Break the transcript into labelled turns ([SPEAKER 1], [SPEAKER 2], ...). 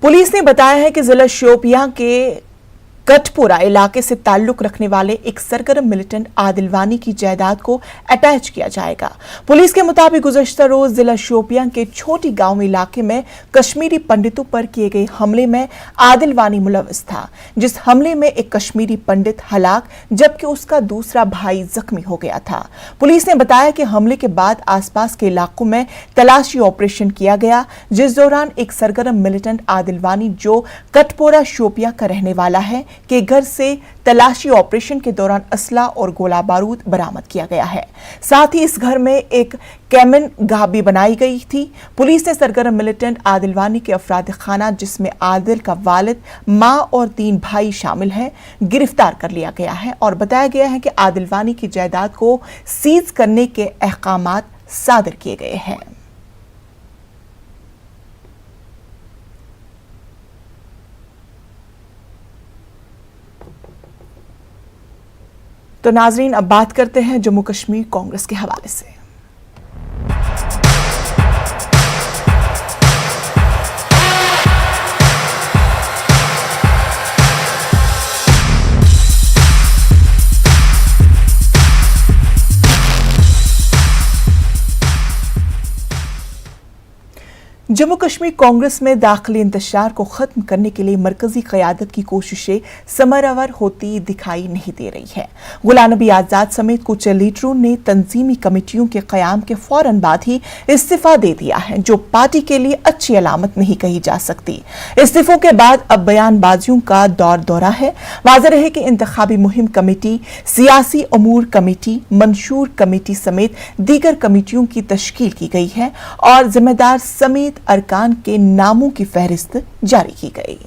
[SPEAKER 1] Police ने बताया है कि जिला शोपियां के कटपुरा इलाके से ताल्लुक रखने वाले एक सरगर्म मिलिटेंट आदिल वानी की जायदाद को अटैच किया जाएगा। पुलिस के मुताबिक गुज़श्ता रोज जिला शोपियां के छोटी गांव इलाके में कश्मीरी पंडितों पर किए गए हमले में आदिल वानी मुलव्वस था, जिस हमले में एक कश्मीरी पंडित हलाक जबकि उसका दूसरा भाई जख्मी हो गया था। पुलिस ने बताया कि हमले के बाद आसपास के इलाकों में तलाशी ऑपरेशन किया गया, जिस दौरान एक सरगर्म मिलिटेंट आदिल वानी जो कटपुरा शोपियां का रहने वाला है के घर से तलाशी ऑपरेशन के दौरान असला और गोला बारूद बरामद किया गया है। साथ ही इस घर में एक कैमन गाह भी बनाई गई थी। पुलिस ने सरगर्म मिलिटेंट आदिल वानी के अफराद खाना, जिसमें आदिल का वालिद, मां और 3 भाई शामिल हैं, गिरफ्तार कर लिया गया है और बताया गया है कि आदिल वानी की जायदाद को सीज करने के अहकामात सादर किए गए हैं। तो नाजरीन, अब बात करते हैं जम्मू कश्मीर कांग्रेस के हवाले से। जम्मू कश्मीर कांग्रेस में दाखिली इंतशार को खत्म करने के लिए मरकजी क़यादत की कोशिशें समरावर होती दिखाई नहीं दे रही है। गुलाम नबी आजाद समेत कुछ लीडरों ने तंजीमी कमेटियों के क़याम के फौरन बाद ही इस्तीफा दे दिया है, जो पार्टी के लिए अच्छी अलामत नहीं कही जा सकती। इस्तीफों के बाद अब बयानबाजियों का दौरा है। वाज़ेह रहे कि इंतखाबी मुहिम कमेटी, सियासी अमूर कमेटी, मंशूर कमेटी समेत दीगर कमेटियों की तश्कील की गई है और जिम्मेदार समेत अरकान के नामों की फहरिस्त जारी की गई।